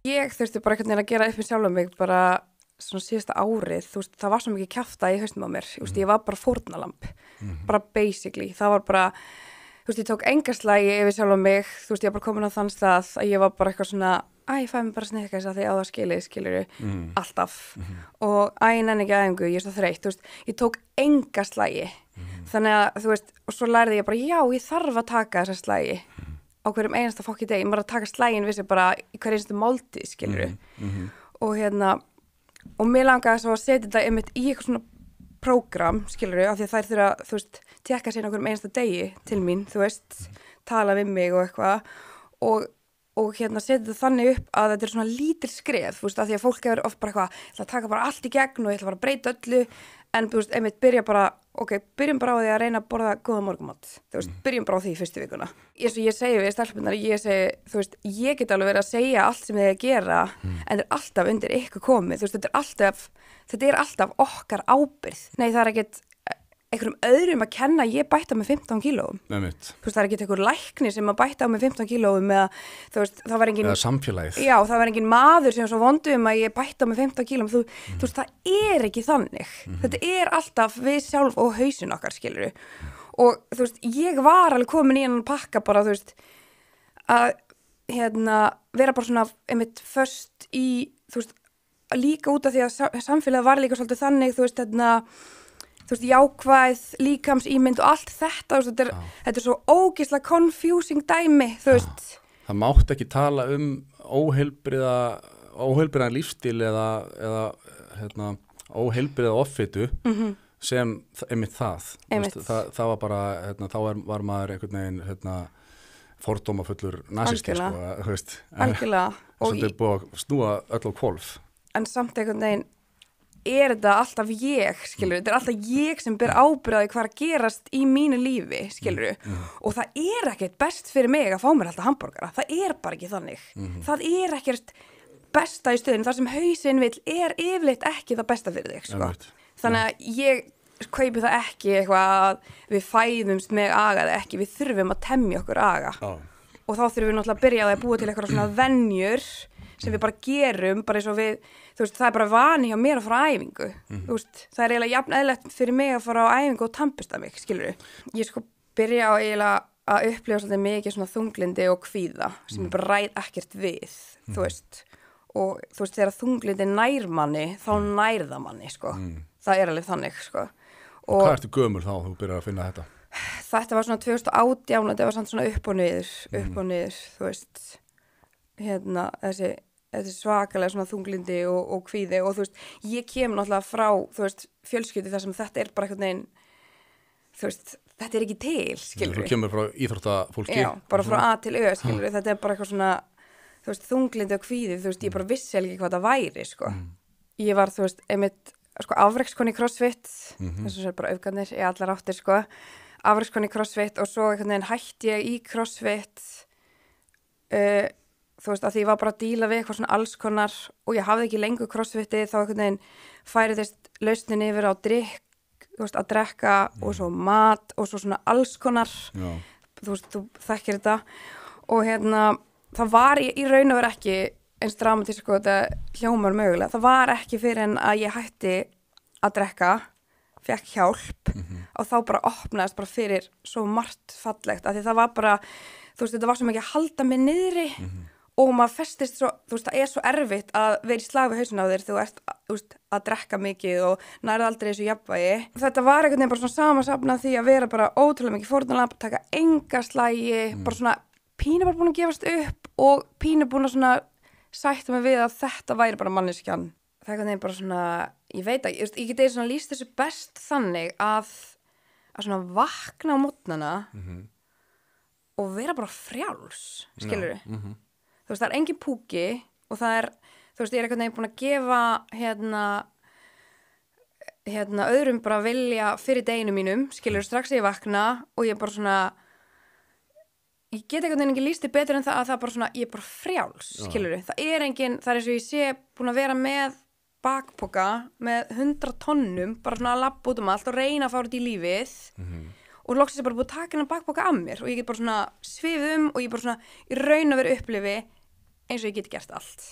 Ég þurfti bara einhvern veginn að gera upp með sjálfa mig bara svona síðasta árið, þú veist, það var svo mikið kjafta í hausnum á mér, þú veist, ég var bara fórnalamb, bara basically, það var bara, þú veist, ég tók enga slagi yfir sjálfa mig, þú veist, ég var bara komin á þann stað að ég var bara eitthvað svona, ég fæ mig bara snikka þess að því á það skilur alltaf og nenni ekki æfingu, ég er svo þreytt, þú veist, ég tók enga slagi, þannig að, þú veist, og svo lærði ég bara, já, ég þarf að taka þessa slagi á hverjum einasta fokki degi, ég var að taka slagin við sig bara í hverju einstu máltíð, skilur og mér langaði svo að setja þetta einmitt í eitthvað svona prógram, skilur af því að þær þurfa, þú veist, tékka sér einhverjum einasta degi til mín, þú veist, tala við mig og eitthvað og setja þetta þannig upp að þetta er svona lítil skref, þú veist, af því að fólk hefur oft bara eitthvað, ég ætla að taka bara allt í gegn og ég ætla bara að breyta öllu, en þú veist, einmitt byrjum bara á því að reyna að borða góða morgunmat, þú veist, byrjum bara á því fyrstu vikuna. Eins og ég segi við stelpurnar, þú veist, ég get alveg verið að segja allt sem þið að gera, en þetta er alltaf undir ykkur komið, þú veist, þetta er alltaf okkar ábyrgð. Nei, það er ekkert einhverjum öðrum að kenna, ég bætti á mig 15 kílóum. Þú veist, það er ekkert einhver læknir sem að bætti á mig 15 kílóum eða, þú veist, það var engin... Eða samfélagið. Já, það var engin maður sem svo vondu að ég bætti á mig 15 kílóum. Þú veist, það er ekki þannig. Þetta er alltaf við sjálf og hausinn okkar, skilurðu. Og, þú veist, ég var alveg komin í hennan pakka bara, þú veist, að, vera bara svona, einmitt, föst í, þú veist, líka út af því að samfélagið var líka svolítið þannig, þú veist, þú veist, jákvæð, líkamsímynd og allt þetta, þú veist, þetta er svo ógeðslega confusing dæmi, þú veist. Það mátt ekki tala óheilbriðan lífstíl eða óheilbriða offitu sem einmitt það. Einmitt. Það var bara, þá var maður einhvern veginn, fordómafullur nasisti, sko, þú veist. Algjörlega. Svolítið búið að snúa öll á hvolf. En samt einhvern veginn er þetta alltaf ég, skilur, þetta er alltaf ég sem ber ábyrgð hvað er að gerast í mínu lífi, skilur, og það er ekkert best fyrir mig að fá mér alltaf hambúrgara, það er bara ekki þannig, það er ekkert besta í stöðinu, það sem hausinn vill er yfirleitt ekki það besta fyrir þig, sko, þannig að ég kaupi það ekki eitthvað að við fæðumst með aga eða ekki, við þurfum að temja okkur aga og þá þurfum við náttúrulega að byrja að búa til eitthvað svona venjur sem við bara gerum, bara eins og við, þú veist, það er bara vani hjá mér að fara á æfingu, þú veist, það er eiginlega jafn eðlilegt fyrir mig að fara á æfingu og tannbursta mig, skilurðu. Ég sko byrja á eiginlega að upplifa svolítið mikið svona þunglindi og kvíða sem ég bara ræð ekkert við, þú veist, og þú veist, þegar þunglindi nær manni, þá nær það manni, sko, það er alveg þannig, sko. Og hvað ertu gömul þá, þú byrjar að finna þetta? Þetta var svona 2018, þetta var samt svona upp og niður, þú veist, þessi svakalega svona þunglindi og kvíði og þú veist, ég kem náttúrulega frá, þú veist, fjölskyldu þar sem þetta er bara einhvern veginn, þú veist, þetta er ekki til, skilur við. Þú kemur frá íþróttafólki. Já, bara frá A til Ö, skilur við, þetta er bara eitthvað svona, þú veist, þunglindi og kvíði, þú veist, ég bara vissi ekki hvað það væri, sko. Ég var, þú veist, einmitt, sko, afrekskona í CrossFit, þess að bara öfgarnir í allar áttir, sko, afrekskona í CrossFit og svo einhvern veginn hætti ég í CrossFit, þú veist, að því ég var bara að díla við eitthvað svona alls konar og ég hafði ekki lengur crossfiti þá einhvern veginn færiðist lausnin yfir á drykk, þú veist, að drekka og svo mat og svo svona alls konar, þú veist, þú þekkir þetta og það var í raun og veru ekki eins dramatísk og þetta hljómar mögulega, það var ekki fyrir en að ég hætti að drekka, fekk hjálp og þá bara opnaðist bara fyrir svo margt fallegt, að því það var bara, þú veist, þetta var svo mikið að halda mig niðri og maður festist svo, þú veist, það er svo erfitt að vera í slag við hausinn á þér þegar þú ert, þú veist, að drekka mikið og nærði aldrei þessu jafnvægi. Þetta var einhvern veginn bara svona samansafnað því að vera bara ótrúlega mikið fórnarlamb, taka enga slagi, bara svona pínu bara búin að gefast upp og pínu búin að svona sætta mig við að þetta væri bara manneskjan. Það er einhvern veginn bara svona, ég veit ekki, ég geti svona lýst þessu best þannig að svona vakna á mótnana og vera bara frjáls, skilurðu? Þú veist, það er engin púki og það er, þú veist, ég er einhvern veginn búin að gefa öðrum bara vilja fyrir deginu mínum, skilur strax ég vakna og ég bara svona, ég get einhvern veginn ekki lýsti betur en það að það bara svona, ég er bara frjáls, skilur það er engin, það er eins og ég sé búin að vera með bakpoka með 100 tonnum, bara svona að labba út allt og reyna að fara út í lífið og loksins bara búið að taka hennar bakpoka af mér og ég get bara svona svifið og ég bara svona í raun að vera upplifi eins og ég get gert allt